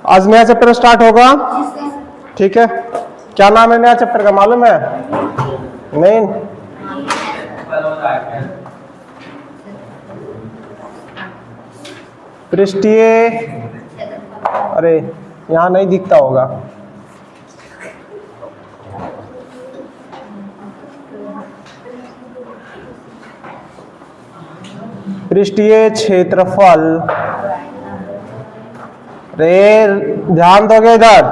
आज नया chapter start होगा, ठीक है। क्या नाम है नया चैप्टर का मालूम है? नहीं, पृष्ठीय, अरे यहाँ नहीं दिखता होगा। पृष्ठीय क्षेत्रफल, रे ध्यान दोगे इधर,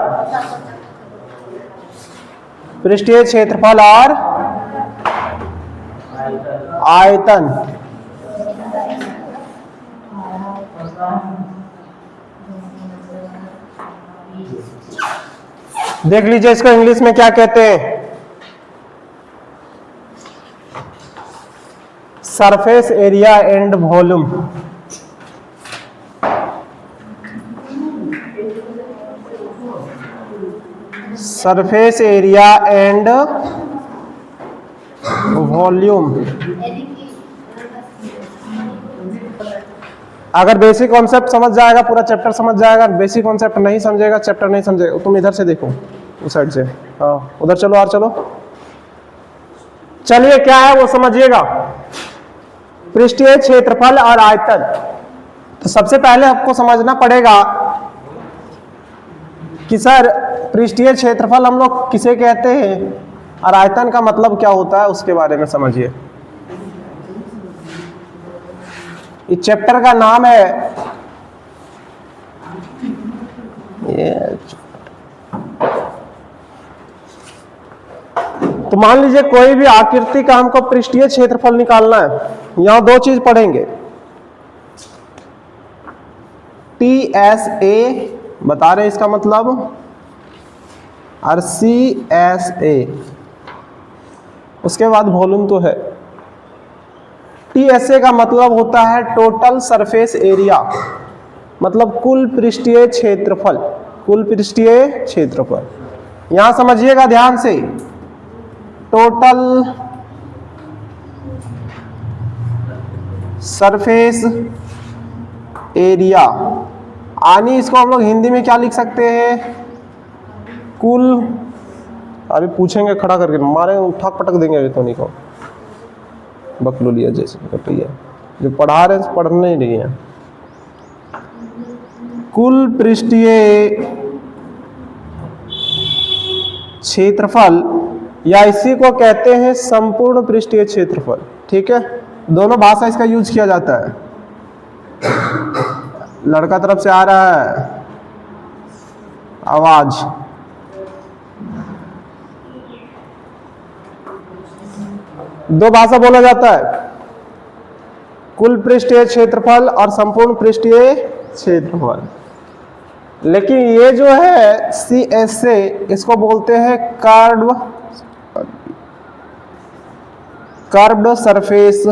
पृष्ठीय क्षेत्रफल और आयतन। देख लीजिए इसको इंग्लिश में क्या कहते हैं, surface area and volume. Surface area and volume. अगर बेसिक कॉन्सेप्ट समझ जाएगा पूरा चैप्टर समझ जाएगा, बेसिक कॉन्सेप्ट नहीं समझेगा चैप्टर नहीं समझेगा। तुम इधर से देखो, उस साइड से, हाँ उधर चलो और चलो। चलिए क्या है वो समझिएगा, पृष्ठीय क्षेत्रफल और आयतन। तो सबसे पहले आपको समझना पड़ेगा कि सर पृष्ठीय क्षेत्रफल हम लोग किसे कहते हैं और आयतन का मतलब क्या होता है, उसके बारे में समझिए। इस चैप्टर का नाम है तो मान लीजिए कोई भी आकृति का हमको पृष्ठीय क्षेत्रफल निकालना है। यहां दो चीज पढ़ेंगे, TSA बता रहे इसका मतलब, और CSA, उसके बाद वॉल्यूम तो है। TSA का मतलब होता है टोटल सरफेस एरिया, मतलब कुल पृष्ठीय क्षेत्रफल, कुल पृष्ठीय क्षेत्रफल। यहां समझिएगा ध्यान से, टोटल सरफेस एरिया, यानी इसको हम लोग हिंदी में क्या लिख सकते हैं, कुल, अभी पूछेंगे खड़ा करके मारे उठा पटक देंगे अभी तो नहीं को बकलोलिया जैसे कटिया, जो पढ़ा रहे पढ़ने ही नहीं है। कुल पृष्ठीय क्षेत्रफल या इसी को कहते हैं संपूर्ण पृष्ठीय क्षेत्रफल, ठीक है। दोनों भाषा इसका यूज किया जाता है। लड़का तरफ से आ रहा है आवाज, दो भाषा बोला जाता है, कुल पृष्ठीय क्षेत्रफल और संपूर्ण पृष्ठीय क्षेत्रफल। लेकिन ये जो है CSA, इसको बोलते हैं कर्व्ड सरफेस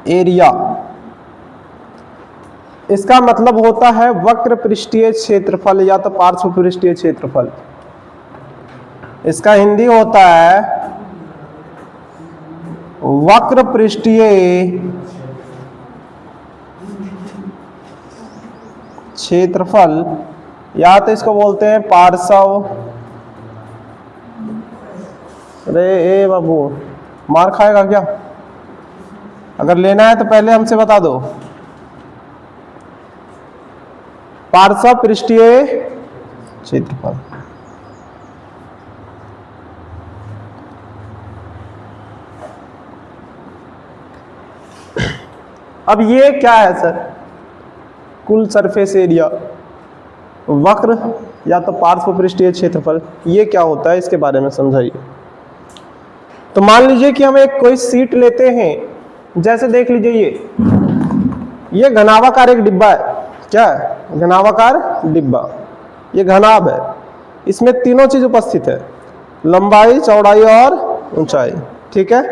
एरिया। इसका मतलब होता है वक्र पृष्ठीय क्षेत्रफल या तो पार्श्व पृष्ठीय क्षेत्रफल। इसका हिंदी होता है वक्र पृष्ठीय क्षेत्रफल, या तो इसको बोलते हैं पार्श्व, अरे ए बाबू मार खाएगा क्या? अगर लेना है तो पहले हमसे बता दो। पार्श्व पृष्ठीय क्षेत्रफल। अब ये क्या है सर, कुल सरफेस एरिया, वक्र या तो पार्श्व पृष्ठीय क्षेत्रफल, ये क्या होता है इसके बारे में समझाइए। तो मान लीजिए कि हम एक कोई सीट लेते हैं, जैसे देख लीजिए ये घनावाकार एक डिब्बा है, क्या है घनावाकार डिब्बा, ये घनाभ है, इसमें तीनों चीज उपस्थित है, लंबाई चौड़ाई और ऊंचाई, ठीक है।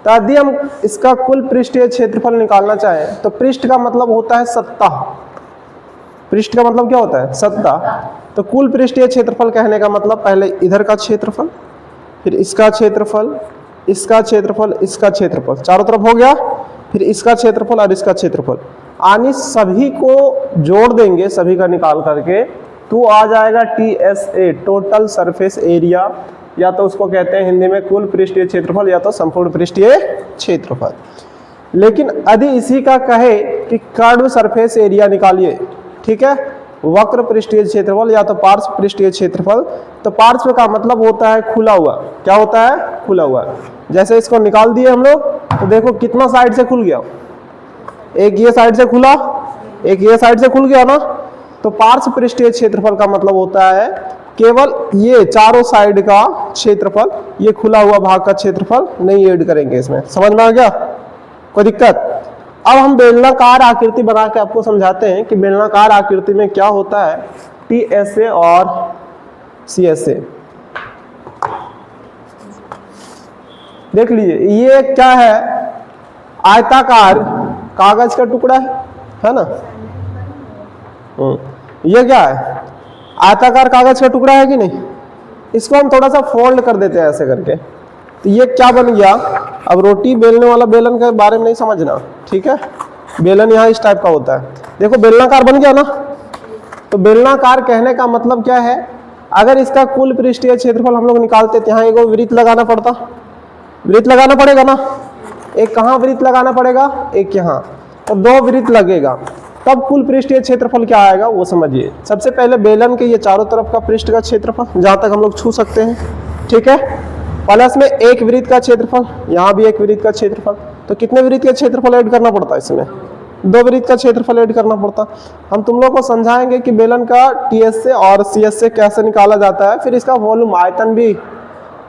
तो यदि हम इसका कुल पृष्ठीय क्षेत्रफल निकालना चाहें तो पृष्ठ का मतलब होता है सतह, पृष्ठ का मतलब क्या होता है सतह। तो कुल पृष्ठीय क्षेत्रफल कहने का मतलब पहले इधर का क्षेत्रफल, फिर इसका क्षेत्रफल, इसका क्षेत्रफल, इसका क्षेत्रफल, चारों तरफ हो गया, फिर इसका क्षेत्रफल और इसका क्षेत्रफल। यानी सभी को जोड़ देंगे, सभी का निकाल करके, तो आ जाएगा TSA, टोटल सरफेस एरिया, या तो उसको कहते हैं हिंदी में कुल पृष्ठीय क्षेत्रफल या तो संपूर्ण पृष्ठीय क्षेत्रफल। लेकिन यदि इसी का कहे कि कर्व सरफेस एरिया निकालिए, ठीक है, वक्र पृष्ठीय क्षेत्रफल या तो पार्श्व पृष्ठीय क्षेत्रफल, तो पार्श्व का मतलब होता है खुला हुआ। क्या होता है? खुला हुआ। जैसे इसको निकाल दिए हम लोग, तो देखो कितना साइड से खुल गया, एक ये साइड से खुला, एक ये साइड से खुल गया ना। तो पार्श्व पृष्ठीय क्षेत्रफल का मतलब होता है केवल ये चारों साइड का क्षेत्रफल, ये खुला हुआ भाग का क्षेत्रफल नहीं ऐड करेंगे इसमें। समझ में आ गया? कोई दिक्कत? अब हम बेलनाकार आकृति बना के आपको समझाते हैं कि बेलनाकार आकृति में क्या होता है TSA और CSA। देख लीजिए, ये क्या है? आयताकार कागज का टुकड़ा है ना। ये क्या है? आयताकार कागज का टुकड़ा है कि नहीं। इसको हम थोड़ा सा फोल्ड कर देते हैं ऐसे करके, तो ये क्या बन गया? अब रोटी बेलने वाला बेलन के बारे में नहीं समझना, ठीक है। बेलन यहाँ इस टाइप का होता है, देखो बेलनाकार बन गया ना। तो बेलनाकार कहने का मतलब क्या है? अगर इसका कुल पृष्ठीय क्षेत्रफल हम लोग निकालते तो यहाँ एक वृत्त लगाना पड़ता, वृत्त लगाना पड़ेगा ना। एक कहाँ वृत्त लगाना पड़ेगा? एक यहाँ, तो 2 वृत्त लगेगा, तब कुल पृष्ठीय क्षेत्रफल क्या आएगा वो समझिए। सबसे पहले बेलन के ये चारों तरफ का पृष्ठ का क्षेत्रफल जहाँ तक हम लोग छू सकते हैं, ठीक है। प्लस में एक वृत्त का क्षेत्रफल, यहाँ भी एक वृत्त का क्षेत्रफल, तो कितने वृत्त का क्षेत्रफल ऐड करना पड़ता है इसमें? 2 वृत्त का क्षेत्रफल ऐड करना पड़ता। हम तुम लोग को समझाएंगे कि बेलन का TSA और CSA कैसे निकाला जाता है, फिर इसका वॉल्यूम आयतन भी,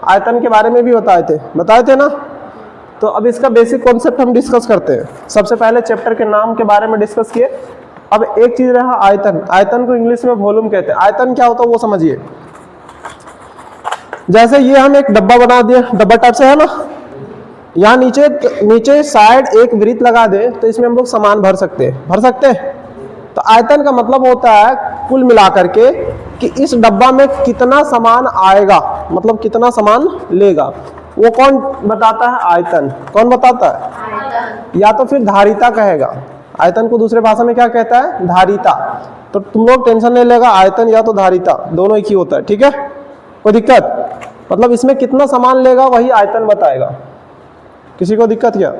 आयतन के बारे में भी बताए थे ना। तो अब इसका बेसिक कॉन्सेप्ट हम डिस्कस करते हैं। सबसे पहले चैप्टर के नाम के बारे में डिस्कस किए। अब एक चीज रहा आयतन। आयतन को इंग्लिश में वॉल्यूम कहते हैं। आयतन क्या होता है वो समझिए। जैसे ये हम एक डब्बा बना दिए, डब्बा टाइप से है ना, यहाँ नीचे साइड एक वृत्त लगा दे तो इसमें हम लोग सामान भर सकते हैं। तो आयतन का मतलब होता है कुल मिलाकर के कि इस डब्बा में कितना सामान आएगा, मतलब कितना सामान लेगा, वो कौन बताता है? आयतन। कौन बताता है? आयतन। या तो फिर धारिता कहेगा। आयतन को दूसरे भाषा में क्या कहता है? धारिता। तो तुम लोग टेंशन नहीं लेगा, आयतन या तो धारिता दोनों एक ही होता है, ठीक है। कोई दिक्कत? मतलब इसमें कितना सामान लेगा वही आयतन बताएगा। किसी को दिक्कत क्या?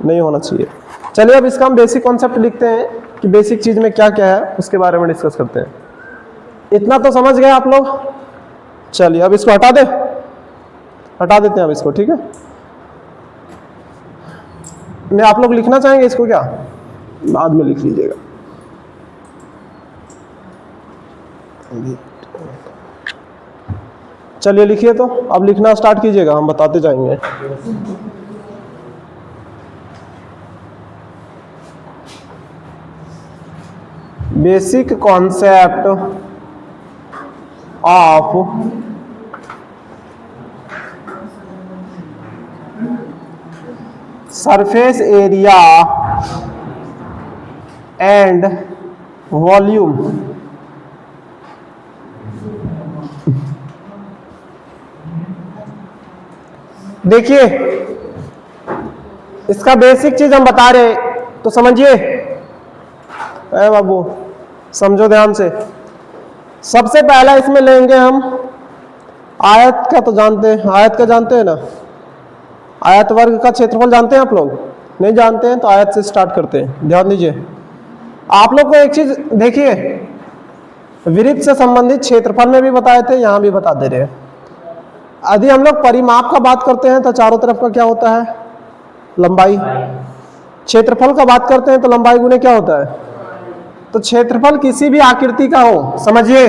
नहीं होना चाहिए। चलिए अब इसका हम बेसिक कॉन्सेप्ट लिखते हैं कि बेसिक चीज में क्या क्या है, उसके बारे में डिस्कस करते हैं। इतना तो समझ गए आप लोग? चलिए अब इसको हटा देते हैं अब इसको, ठीक है। नहीं, आप लोग लिखना चाहेंगे इसको क्या? बाद में लिख लीजिएगा। चलिए लिखिए, तो अब लिखना स्टार्ट कीजिएगा, हम बताते जाएंगे। Basic concept of surface area and volume. देखिए इसका बेसिक चीज हम बता रहे, तो समझिए। बाबू समझो ध्यान से। सबसे पहला इसमें लेंगे हम आयत का, तो जानते हैं आयत का, जानते हैं ना। आयत वर्ग का क्षेत्रफल जानते हैं आप लोग? नहीं जानते हैं तो आयत से स्टार्ट करते हैं। ध्यान दीजिए, आप लोग को एक चीज देखिए, वृत्त से संबंधित क्षेत्रफल में भी बताए थे, यहां भी बता दे रहे हैं। यदि हम लोग परिमाप का बात करते हैं तो चारों तरफ का क्या होता है? लंबाई। क्षेत्रफल का बात करते हैं तो लंबाई गुने क्या होता है? तो क्षेत्रफल किसी भी आकृति का हो, समझिए,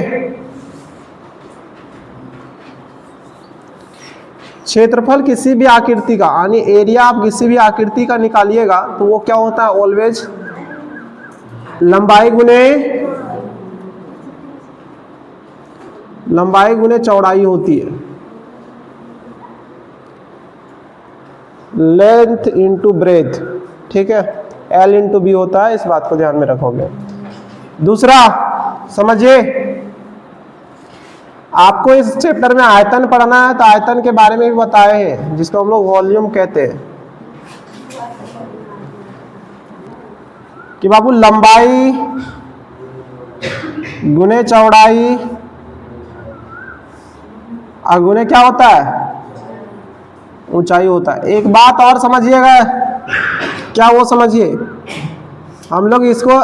क्षेत्रफल किसी भी आकृति का, यानी एरिया आप किसी भी आकृति का निकालिएगा तो वो क्या होता है? ऑलवेज लंबाई गुने चौड़ाई होती है। लेंथ इंटू ब्रेथ, ठीक है। L इंटू बी होता है, इस बात को ध्यान में रखोगे। दूसरा समझिए, आपको इस चैप्टर में आयतन पढ़ना है तो आयतन के बारे में भी बताए हैं, जिसको हम लोग वॉल्यूम कहते हैं। कि बाबू लंबाई गुने चौड़ाई और गुने क्या होता है, ऊंचाई होता है। एक बात और समझिएगा, क्या वो समझिए, हम लोग इसको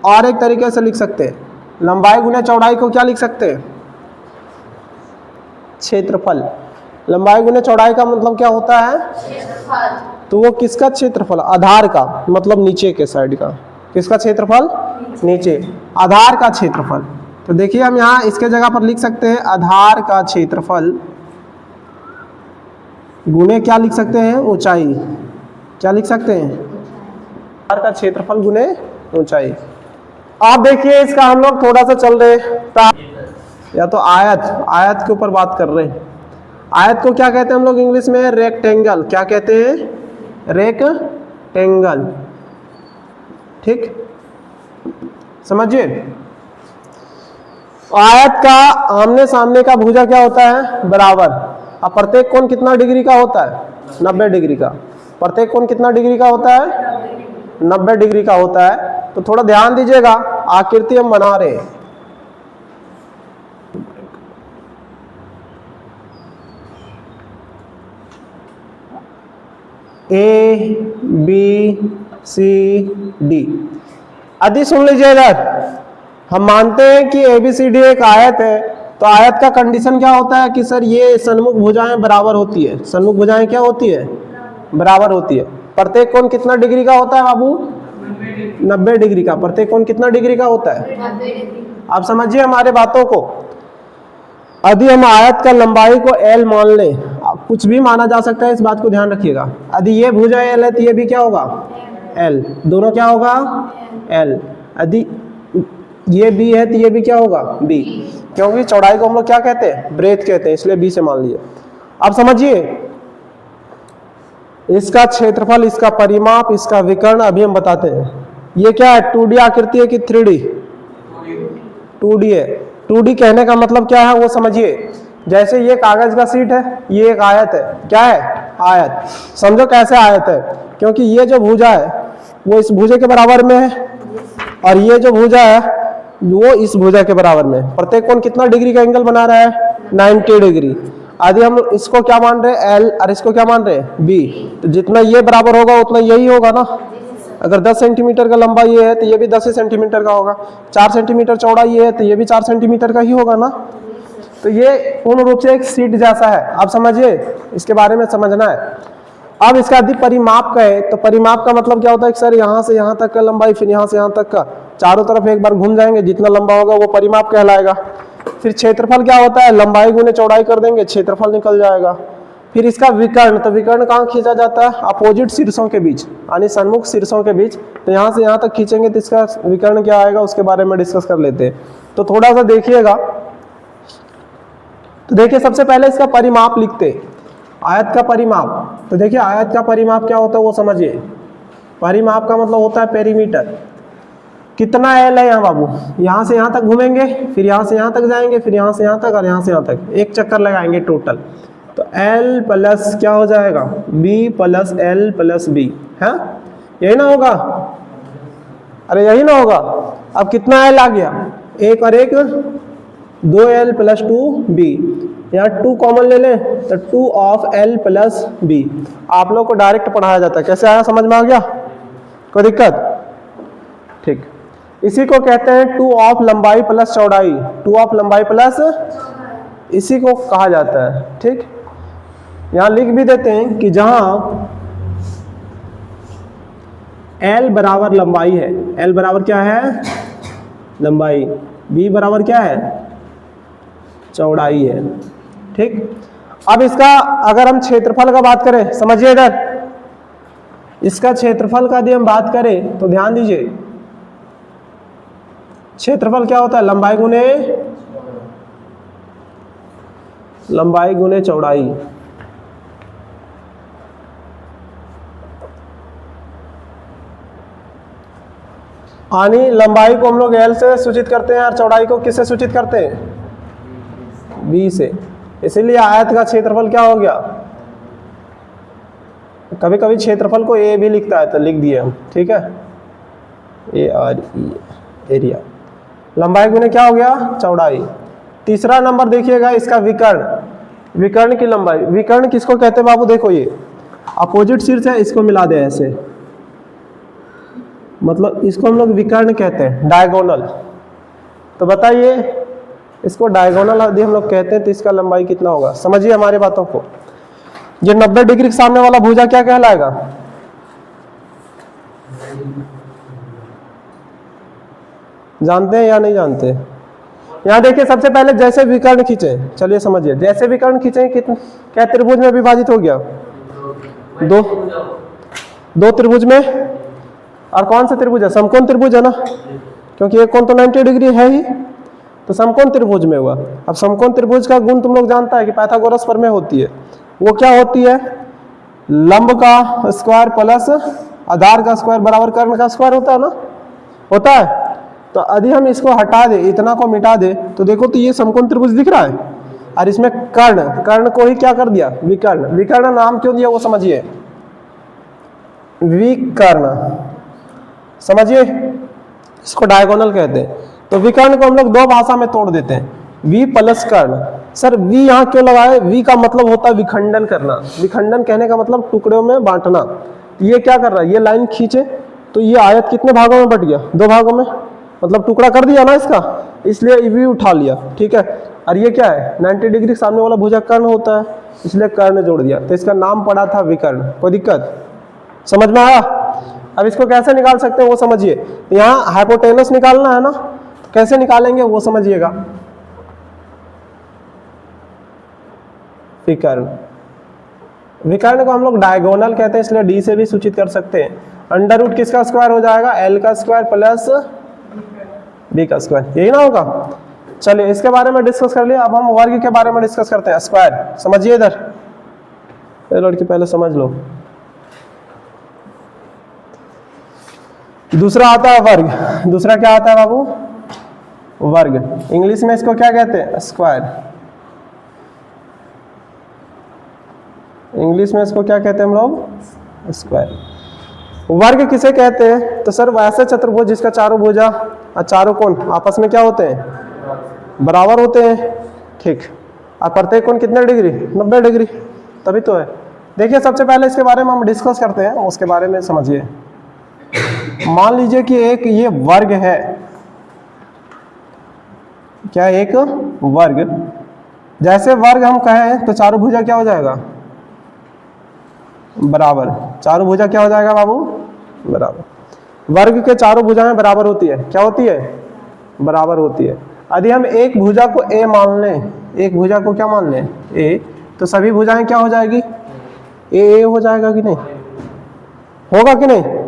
और एक तरीके से लिख सकते हैं। लंबाई गुने चौड़ाई को क्या लिख सकते हैं, क्षेत्रफल। लंबाई गुने चौड़ाई का मतलब क्या होता है, क्षेत्रफल। तो वो किसका क्षेत्रफल, आधार का, मतलब नीचे के साइड का। किसका क्षेत्रफल, नीचे, आधार का क्षेत्रफल। तो देखिए हम यहाँ इसके जगह पर लिख सकते हैं आधार का क्षेत्रफल गुने क्या लिख सकते हैं, ऊंचाई। क्या लिख सकते हैं, आधार का क्षेत्रफल गुने ऊंचाई। आप देखिए इसका हम लोग थोड़ा सा चल रहे, या तो आयत के ऊपर बात कर रहे हैं। आयत को क्या कहते हैं हम लोग इंग्लिश में, रेक्टेंगल। क्या कहते हैं, रेक्टेंगल। ठीक, समझिए। आयत का आमने सामने का भुजा क्या होता है, बराबर। अब प्रत्येक कोण कितना डिग्री का होता है, 90 डिग्री का। प्रत्येक कोण कितना डिग्री का होता है, 90 डिग्री का होता है। तो थोड़ा ध्यान दीजिएगा, आकृति हम बना रहे हैं। A B C D. अभी सुन लीजिए इधर, हम मानते हैं कि ABCD एक आयत है, तो आयत का कंडीशन क्या होता है कि सर ये सन्मुख भुजाएं बराबर होती है। सन्मुख भुजाएं क्या होती है, बराबर होती है। प्रत्येक कोण कितना डिग्री का होता है बाबू, 90 डिग्री का। प्रत्येक कोण कितना डिग्री का होता है, आप समझिए हमारे बातों को। यदि हम आयत का लंबाई को L मान लें, कुछ भी माना जा सकता है, इस बात को ध्यान रखिएगा। यदि ये भुजा L है तो ये भी क्या होगा, L। दोनों क्या होगा, L। यदि ये B है तो ये भी क्या होगा, B। क्योंकि चौड़ाई को हम लोग क्या कहते हैं, ब्रेथ कहते हैं, इसलिए B से मान लिया। अब समझिए इसका क्षेत्रफल, इसका परिमाप, इसका विकर्ण अभी हम बताते हैं। ये क्या है, 2D आकृति है कि 3D, 2D है। 2D कहने का मतलब क्या है वो समझिए। जैसे ये कागज का सीट है, ये एक आयत है। क्या है, आयत। समझो कैसे आयत है, क्योंकि ये जो भुजा है वो इस भुजे के बराबर में है, और ये जो भुजा है वो इस भुजा के बराबर में। प्रत्येक कोण कितना डिग्री का एंगल बना रहा है, 90 डिग्री। यदि हम इसको क्या मान रहे हैं, L, और इसको क्या मान रहे हैं, B, तो जितना ये बराबर होगा उतना यही होगा ना। अगर 10 सेंटीमीटर का लंबा ये है तो ये भी 10 सेंटीमीटर का होगा। 4 सेंटीमीटर चौड़ा ये है तो ये भी 4 सेंटीमीटर का ही होगा ना। तो ये पूर्ण रूप से एक सीट जैसा है, आप समझिए, इसके बारे में समझना है। अब इसका यदि परिमाप का है तो परिमाप का मतलब क्या होता है कि सर यहाँ से यहाँ तक का लंबाई, फिर यहाँ से यहाँ तक का, चारों तरफ एक बार घूम जाएंगे, जितना लंबा होगा वो परिमाप कहलाएगा। फिर क्षेत्रफल क्या होता है, लंबाई गुने चौड़ाई कर देंगे, क्षेत्रफल निकल जाएगा। फिर इसका विकर्ण, तो विकर्ण कहाँ खींचा जाता है, अपोजिट शीर्षों के बीच, यानी सन्मुख शीर्षों के बीच। तो यहाँ से यहाँ तक खींचेंगे तो इसका विकर्ण क्या आएगा, उसके बारे में डिस्कस कर लेते हैं। तो थोड़ा सा देखिएगा। तो देखिए सबसे पहले इसका परिमाप लिखते हैं, आयत का परिमाप। तो देखिए आयत का परिमाप क्या होता है वो समझिए। परिमाप का मतलब होता है पेरीमीटर। कितना L है यहाँ बाबू, यहाँ से यहाँ तक घूमेंगे, फिर यहाँ से यहाँ तक जाएंगे, फिर यहाँ से यहाँ तक और यहाँ से यहाँ तक, एक चक्कर लगाएंगे टोटल। तो L प्लस क्या हो जाएगा, B plus L plus B है, यही ना होगा, अरे यही ना होगा। अब कितना L आ गया, एक और एक 2L प्लस 2B। यहाँ 2 कॉमन ले लें तो 2 ऑफ L प्लस B। आप लोग को डायरेक्ट पढ़ाया जाता है, कैसे आया, समझ में आ गया, कोई दिक्कत, ठीक। इसी को कहते हैं 2 ऑफ लंबाई प्लस चौड़ाई, 2 ऑफ लंबाई प्लस, इसी को कहा जाता है, ठीक। यहां लिख भी देते हैं कि जहां L बराबर लंबाई है, L बराबर क्या है, लंबाई, B बराबर क्या है, चौड़ाई है, ठीक। अब इसका अगर हम क्षेत्रफल का बात करें, समझिए इधर, इसका क्षेत्रफल का यदि हम बात करें तो ध्यान दीजिए, क्षेत्रफल क्या होता है, लंबाई गुने चौड़ाई। यानी लंबाई को हम लोग L से सूचित करते हैं और चौड़ाई को किससे सूचित करते हैं, B से। इसीलिए आयत का क्षेत्रफल क्या हो गया, कभी कभी क्षेत्रफल को A भी लिखता है तो लिख दिए हम, ठीक है। ARE एरिया, लंबाई गुने क्या हो गया, चौड़ाई। तीसरा नंबर देखिएगा इसका विकर्ण, विकर्ण की लंबाई। विकर्ण किसको कहते हैं बाबू, देखो ये अपोजिट शीर्ष है, इसको मिला दे ऐसे, मतलब इसको हम लोग विकर्ण कहते हैं, डायगोनल। तो बताइए इसको डायगोनल यदि हम लोग कहते हैं तो इसका लंबाई कितना होगा, समझिए हमारी बातों को। ये 90 डिग्री के सामने वाला भुजा क्या कहलाएगा, जानते हैं या नहीं जानते? यहाँ देखिए सबसे पहले जैसे विकर्ण खींचे, चलिए समझिए, जैसे विकर्ण खींचे कितने, क्या त्रिभुज में विभाजित हो गया, दो त्रिभुज में। और कौन सा त्रिभुज है, समकोण त्रिभुज है ना, क्योंकि एक कोण तो 90 डिग्री है ही, तो समकोण त्रिभुज में हुआ। अब समकोण त्रिभुज का गुण तुम लोग जानता है कि पाइथागोरस प्रमेय होती है, वो क्या होती है, लंब का स्क्वायर प्लस आधार का स्क्वायर बराबर कर्ण का स्क्वायर होता है ना, होता है। तो यदि हम इसको हटा दे, इतना को मिटा दे, तो देखो तो ये समकोण त्रिभुज दिख रहा है, और इसमें कर्ण, कर्ण को ही क्या कर दिया, विकर्ण। विकर्ण नाम क्यों दिया वो समझिए, विकर्ण, समझिए, इसको डायगोनल कहते हैं। तो विकर्ण को हम लोग दो भाषा में तोड़ देते हैं, वी प्लस कर्ण। सर वी यहाँ क्यों लगाए, वी का मतलब होता है विखंडन करना, विखंडन कहने का मतलब टुकड़ों में बांटना। तो ये क्या कर रहा है, ये लाइन खींचे तो ये आयत कितने भागों में बट गया, दो भागों में, मतलब टुकड़ा कर दिया ना इसका, इसलिए वी उठा लिया, ठीक है। और ये क्या है, 90 डिग्री सामने वाला भुजा कर्ण होता है, इसलिए कर्ण जोड़ दिया, तो इसका नाम पड़ा था विकर्ण। कोई दिक्कत, समझ में आया? अब इसको कैसे निकाल सकते हैं वो समझिए। यहाँ हाइपोटेनस निकालना है ना, तो कैसे निकालेंगे वो समझिएगा। विकर्ण, विकर्ण को हम लोग डायगोनल कहते हैं, इसलिए डी से भी सूचित कर सकते हैं। अंडर रूट किसका स्क्वायर हो जाएगा, एल का स्क्वायर प्लस बी का स्क्वायर, यही ना होगा। चलिए इसके बारे में डिस्कस कर लिया, अब हम वर्ग के बारे में डिस्कस करते हैं। स्क्वायर समझिए, इधर लड़की पहले समझ लो। दूसरा आता है वर्ग, दूसरा क्या आता है बाबू, वर्ग। इंग्लिश में इसको क्या कहते हैं, स्क्वायर। इंग्लिश में इसको क्या कहते हैं हम लोग, स्क्वायर। वर्ग किसे कहते हैं, तो सर वैसे चतुर्भुज जिसका चारों भुजा और चारों कोण आपस में क्या होते हैं, बराबर होते हैं, ठीक। और प्रत्येक कोण कितने डिग्री, 90 डिग्री, तभी तो है। देखिए सबसे पहले इसके बारे में हम डिस्कस करते हैं, उसके बारे में समझिए। मान लीजिए कि एक ये वर्ग है, क्या एक वर्ग, जैसे वर्ग हम कहें तो चारों भुजा क्या हो जाएगा, बराबर। चारों भुजा क्या हो जाएगा बाबू, बराबर। वर्ग के चारों भुजाएं बराबर होती है, क्या होती है, बराबर होती है। यदि हम एक भुजा को ए मान लें, एक भुजा को क्या मान लें, ए, तो सभी भुजाएं क्या हो जाएगी, ए हो जाएगा कि नहीं, होगा कि नहीं।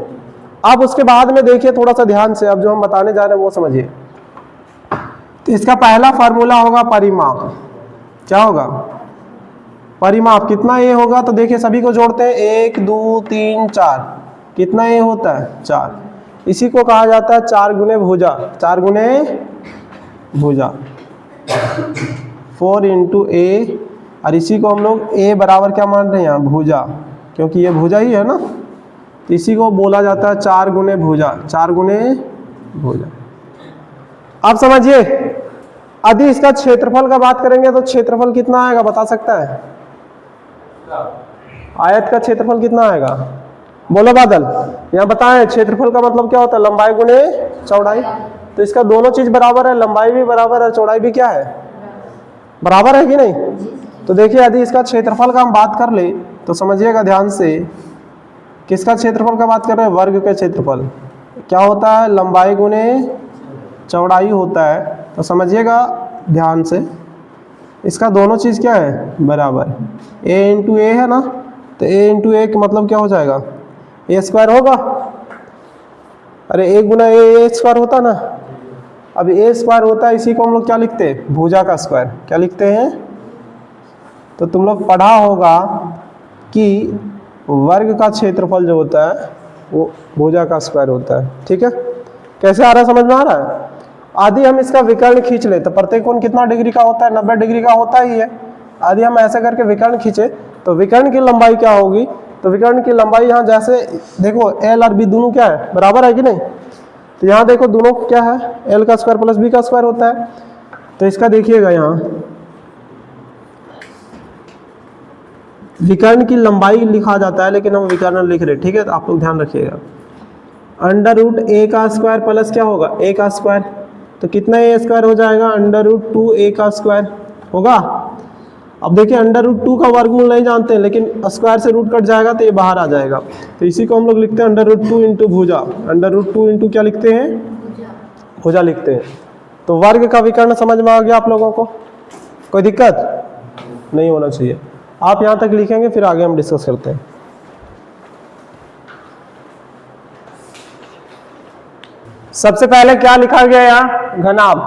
अब उसके बाद में देखिए थोड़ा सा ध्यान से, अब जो हम बताने जा रहे हैं वो समझिए। तो इसका पहला फार्मूला होगा परिमाप, क्या होगा, परिमाप। कितना ए होगा, तो देखिए सभी को जोड़ते हैं, 1 2 3 4, कितना ए होता है, 4। इसी को कहा जाता है 4 गुने भुजा, 4 गुने भुजा, 4 इंटू ए। और इसी को हम लोग ए बराबर क्या मान रहे हैं यहाँ, भुजा, क्योंकि ये भुजा ही है ना, तो इसी को बोला जाता है 4 गुने भुजा, 4 गुने भुजा। अब समझिए, यदि इसका क्षेत्रफल का बात करेंगे तो क्षेत्रफल कितना आएगा, बता सकता है, आयत का क्षेत्रफल कितना आएगा, बोलो बादल। यहाँ बताएं क्षेत्रफल का मतलब क्या होता है, लंबाई गुने चौड़ाई। तो इसका दोनों चीज बराबर है, लंबाई भी बराबर है, चौड़ाई भी क्या है, बराबर है कि नहीं। तो देखिए यदि इसका क्षेत्रफल का हम बात कर ले तो समझिएगा ध्यान से, किसका क्षेत्रफल का बात कर रहे हैं, वर्ग का क्षेत्रफल क्या होता है, लंबाई गुने चौड़ाई होता है। तो समझिएगा ध्यान से, इसका दोनों चीज क्या है, बराबर। ए इंटू ए है ना, तो ए इंटू ए का मतलब क्या हो जाएगा, ए स्क्वायर होगा। अरे ए गुना ए स्क्वायर होता ना, अब ए स्क्वायर होता है, इसी को हम लोग क्या लिखते हैं, भुजा का स्क्वायर, क्या लिखते हैं। तो तुम लोग पढ़ा होगा कि वर्ग का क्षेत्रफल जो होता है वो भुजा का स्क्वायर होता है, ठीक है। कैसे आ रहा है, समझ में आ रहा है। आदि हम इसका विकर्ण खींच ले तो प्रत्येक कोण कितना डिग्री का होता है, 90 डिग्री का होता ही है। आदि हम ऐसे करके विकर्ण खींचे तो विकर्ण की लंबाई क्या होगी, तो विकर्ण की लंबाई यहाँ जैसे देखो एल और बी दोनों क्या है, बराबर है कि नहीं। तो यहाँ देखो दोनों क्या है, एल का स्क्वायर प्लस बी का स्क्वायर होता है। तो इसका देखिएगा यहाँ विकर्ण की लंबाई लिखा जाता है, लेकिन हम विकर्ण लिख रहे हैं, ठीक है। तो आप लोग ध्यान रखिएगा, अंडर रूट ए का स्क्वायर प्लस क्या होगा, ए का स्क्वायर। तो कितना ए स्क्वायर हो जाएगा, अंडर रूट 2 ए का स्क्वायर होगा। अब देखिए अंडर रूट 2 का वर्गमूल नहीं जानते हैं, लेकिन स्क्वायर से रूट कट जाएगा तो ये बाहर आ जाएगा। तो इसी को हम लोग लिखते हैं अंडर रूट 2 इंटू भुजा। अंडर रूट 2 इंटू क्या लिखते हैं, भुजा लिखते हैं। तो वर्ग का विकर्ण समझ में आ गया आप लोगों को, कोई दिक्कत नहीं होना चाहिए। आप यहाँ तक लिखेंगे, फिर आगे हम डिस्कस करते हैं। सबसे पहले क्या लिखा गया यहाँ, घनाभ।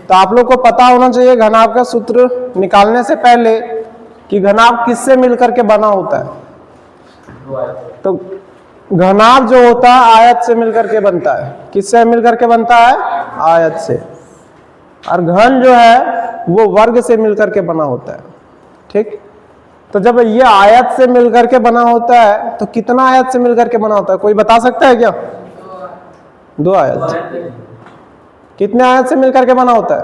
तो आप लोग को पता होना चाहिए घनाभ का सूत्र निकालने से पहले कि घनाभ किससे मिलकर के बना होता है। तो घनाभ जो होता है आयत से मिलकर के बनता है। किससे मिलकर के बनता है, आयत से। और घन जो है वो वर्ग से मिलकर के बना होता है, ठीक। तो जब ये आयत से मिलकर के बना होता है तो कितना आयत से मिलकर के बना होता है, कोई बता सकता है क्या, 2 आयत। कितने आयत से मिलकर के बना होता है,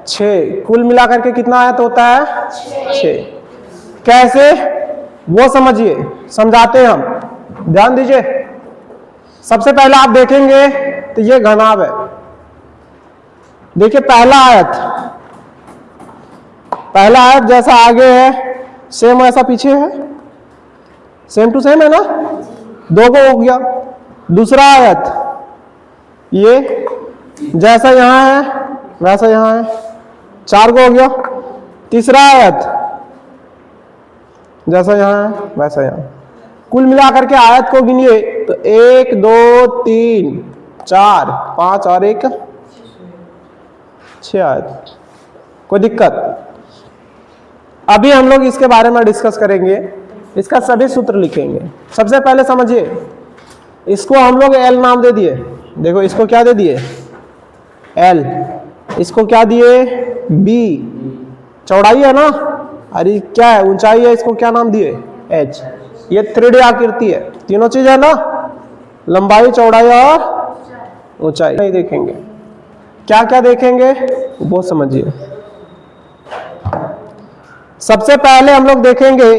6। कुल मिलाकर के कितना आयत होता है, 6। कैसे वो समझिए, समझाते हैं हम, ध्यान दीजिए। सबसे पहले आप देखेंगे तो ये घनाभ है। देखिए पहला आयत जैसा आगे है सेम ऐसा पीछे है, सेम टू सेम है ना, 2 को हो गया। दूसरा आयत ये जैसा यहाँ है वैसा यहाँ है, 4 को हो गया। तीसरा आयत जैसा यहाँ है वैसा यहाँ। कुल मिलाकर के आयत को गिनिए तो 1 2 3 4 5 और 1 6 आयत। कोई दिक्कत, अभी हम लोग इसके बारे में डिस्कस करेंगे, इसका सभी सूत्र लिखेंगे। सबसे पहले समझिए, इसको हम लोग एल नाम दे दिए। देखो इसको क्या दे दिए, एल। इसको क्या दिए, बी। चौड़ाई है ना, अरे क्या है, ऊंचाई है, इसको क्या नाम दिए, एच। ये 3D आकृति है, तीनों चीज है ना, लंबाई, चौड़ाई और ऊंचाई। नहीं देखेंगे, क्या क्या देखेंगे वो समझिए। सबसे पहले हम लोग देखेंगे,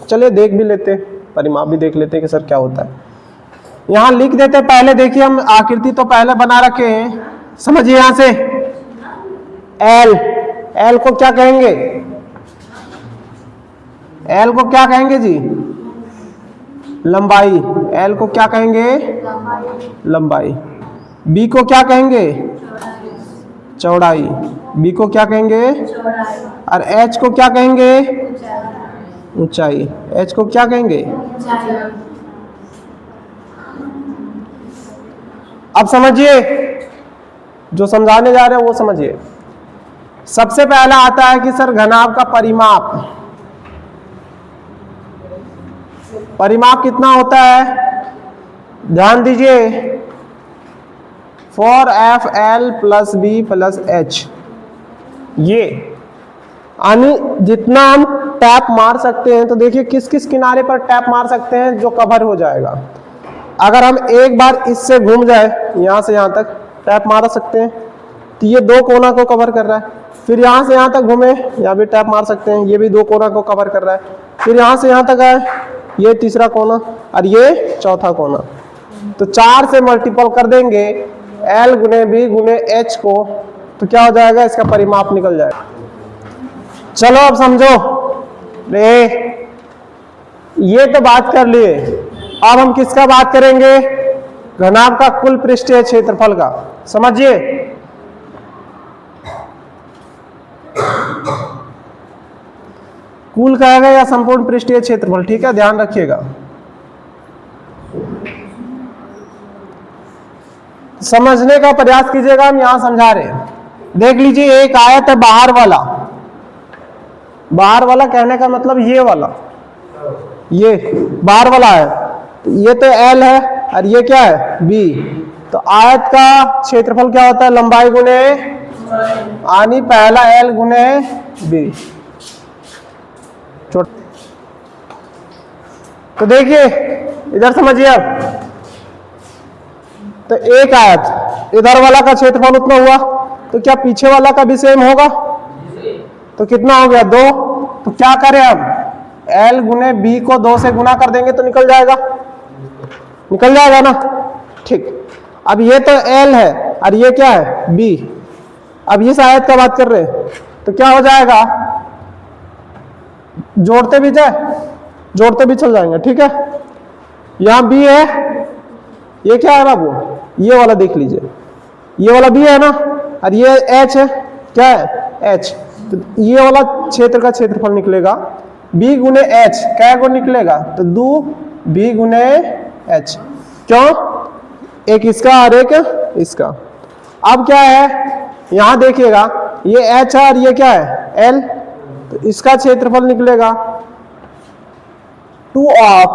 चलिए देख भी लेते हैं, परिमाप भी देख लेते हैं कि सर क्या होता है। यहां लिख देते हैं पहले। देखिए हम आकृति तो पहले बना रखे हैं, समझिए। यहां से एल, एल को क्या कहेंगे, एल को क्या कहेंगे जी, लंबाई। एल को क्या कहेंगे, लंबाई। बी को क्या कहेंगे, चौड़ाई। बी को क्या कहेंगे, और एच को क्या कहेंगे, ऊंचाई। एच को क्या कहेंगे, अब समझिए, जो समझाने जा रहे हैं वो समझिए। सबसे पहला आता है कि सर घनाभ का परिमाप। परिमाप कितना होता है, ध्यान दीजिए, 4FL + B + H। ये यानी जितना हम टैप मार सकते हैं, तो देखिए किस किस किनारे पर टैप मार सकते हैं जो कवर हो जाएगा। अगर हम एक बार इससे घूम जाए, यहाँ से यहाँ तक टैप मार सकते हैं, तो ये 2 कोना को कवर कर रहा है। फिर यहाँ से यहाँ तक घूमे, यहाँ भी टैप मार सकते हैं, ये भी 2 कोना को कवर कर रहा है। फिर यहाँ से यहाँ तक आए, ये तीसरा कोना और ये चौथा कोना। तो 4 से मल्टीपल कर देंगे L × B × H को, तो क्या हो जाएगा, इसका परिमाप निकल जाएगा। चलो अब समझो, ये तो बात कर लिए। अब हम किसका बात करेंगे, घनाभ का कुल पृष्ठीय क्षेत्रफल का। समझिए, कुल कहेगा या संपूर्ण पृष्ठीय क्षेत्रफल, ठीक है, ध्यान रखिएगा। समझने का प्रयास कीजिएगा, हम यहां समझा रहे हैं। देख लीजिए, एक आयत है बाहर वाला। बाहर वाला कहने का मतलब ये वाला, ये बाहर वाला है। तो ये तो L है और ये क्या है, B। तो आयत का क्षेत्रफल क्या होता है, लंबाई गुणे, यानी पहला L × B। तो देखिए इधर समझिए, अब तो एक आयत, इधर वाला का क्षेत्रफल उतना हुआ, तो क्या पीछे वाला का भी सेम होगा? तो कितना हो गया? 2। तो क्या करें अब? L गुने B को 2 से गुना कर देंगे तो निकल जाएगा, निकल जाएगा ना। ठीक, अब ये तो L है और ये क्या है? B। अब इस आयत का बात कर रहे हैं तो क्या हो जाएगा? जोड़ते भी जाए, जोड़ते भी चल जाएंगे, ठीक है। यहां B है, ये क्या है बाबू? ये वाला देख लीजिए, ये वाला B है ना, और ये H है, क्या है? H। तो ये वाला क्षेत्र का क्षेत्रफल निकलेगा B गुने H, क्या को निकलेगा? तो 2B गुने H। क्यों? एक इसका और एक इसका। अब क्या है, यहां देखिएगा ये H है और ये क्या है? L। तो इसका क्षेत्रफल निकलेगा 2 ऑफ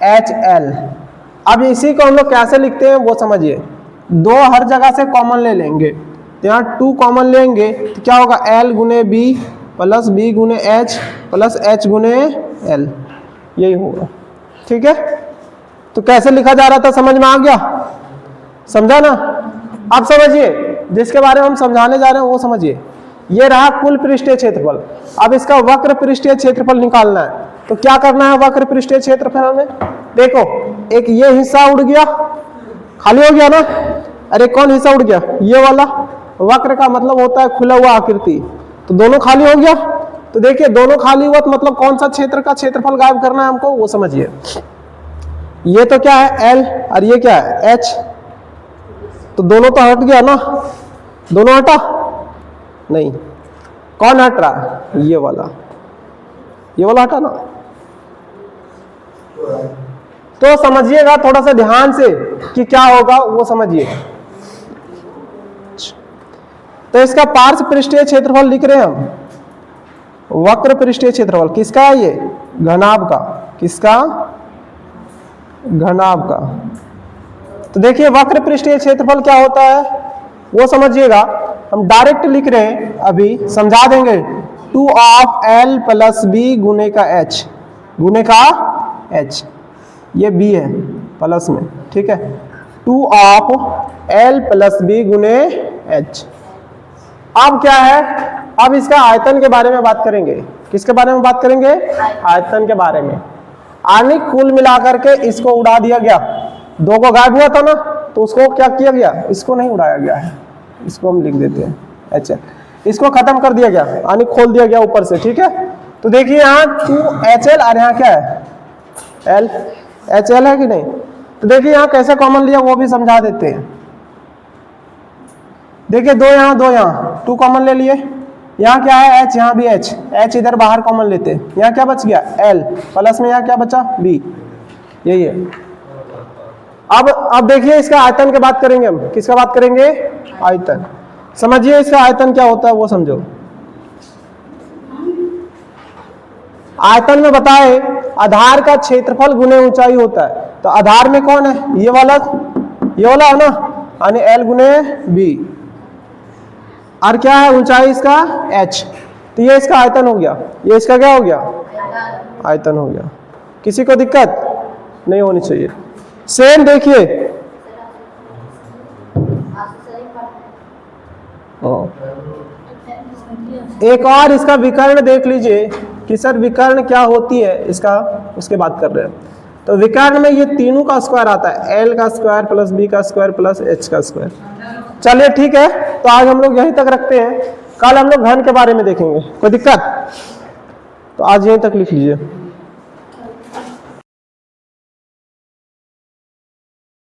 HL। अब इसी को हम लोग कैसे लिखते हैं वो समझिए। 2 हर जगह से कॉमन ले लेंगे, तो यहाँ 2 कॉमन लेंगे तो क्या होगा? L गुने B प्लस B गुने H प्लस H गुने L, यही होगा, ठीक है। तो कैसे लिखा जा रहा था समझ में आ गया? समझा ना? अब समझिए, जिसके बारे में हम समझाने जा रहे हैं वो समझिए। ये रहा कुल पृष्ठीय क्षेत्रफल। अब इसका वक्र पृष्ठीय क्षेत्रफल निकालना है, तो क्या करना है वक्र पृष्ठीय क्षेत्रफल में? देखो, एक ये हिस्सा उड़ गया, खाली हो गया ना। अरे कौन हिस्सा उड़ गया? ये वाला। वक्र का मतलब होता है खुला हुआ आकृति, तो दोनों खाली हो गया। तो देखिए दोनों खाली हुआ तो मतलब कौन सा क्षेत्र का क्षेत्रफल गायब करना है हमको, वो समझिए। ये तो क्या है? L और ये क्या है? H। तो दोनों तो हट गया ना, दोनों हटा नहीं, कौन हट रहा? ये वाला, ये वाला हटा ना। तो समझिएगा थोड़ा सा ध्यान से कि क्या होगा वो समझिए। तो इसका पार्श्व पृष्ठीय क्षेत्रफल लिख रहे हैं हम, वक्र पृष्ठीय क्षेत्रफल किसका है? ये घनाभ का। किसका? घनाभ का। तो देखिए वक्र पृष्ठीय क्षेत्रफल क्या होता है वो समझिएगा। हम डायरेक्ट लिख रहे हैं, अभी समझा देंगे। 2 ऑफ L प्लस B गुने का H, गुने का H, ये B है प्लस में, ठीक है। 2 ऑफ L प्लस B गुने H। अब क्या है? अब इसका आयतन के बारे में बात करेंगे। किसके बारे में बात करेंगे? आयतन के बारे में। आने कुल मिलाकर के इसको उड़ा दिया गया, 2 को गायब हुआ था ना, तो उसको क्या किया गया? इसको नहीं उड़ाया गया है, इसको हम लिख देते हैं अच्छा, इसको खत्म कर दिया गया, यानी खोल दिया गया ऊपर से, ठीक है। तो देखिए यहाँ 2HL और यहाँ क्या है? L, HL है कि नहीं? तो देखिए यहाँ कैसे कॉमन लिया वो भी समझा देते हैं। देखिए 2 यहाँ 2 यहाँ, 2 कॉमन ले लिए। यहाँ क्या है? H, यहाँ भी H, H इधर बाहर कॉमन लेते हैं। यहाँ क्या बच गया? L प्लस में यहाँ क्या बचा? B, यही है। अब देखिए इसका आयतन की बात करेंगे हम। किसका बात करेंगे? आयतन। समझिए इसका आयतन क्या होता है वो समझो। आयतन में बताए आधार का क्षेत्रफल गुने ऊंचाई होता है। तो आधार में कौन है? ये वाला है ना, यानी L गुने B। और क्या है ऊंचाई इसका? H। तो ये इसका आयतन हो गया। ये इसका क्या हो गया? आयतन हो गया। किसी को दिक्कत नहीं होनी चाहिए। सेम देखिए, एक और इसका विकर्ण देख लीजिए कि सर विकर्ण क्या होती है इसका, उसके बात कर रहे हैं। तो विकर्ण में ये तीनों का स्क्वायर आता है, L का स्क्वायर प्लस B का स्क्वायर प्लस H का स्क्वायर। चलिए ठीक है, तो आज हम लोग यहीं तक रखते हैं। कल हम लोग घन के बारे में देखेंगे। कोई दिक्कत? तो आज यहीं तक लिख लीजिए।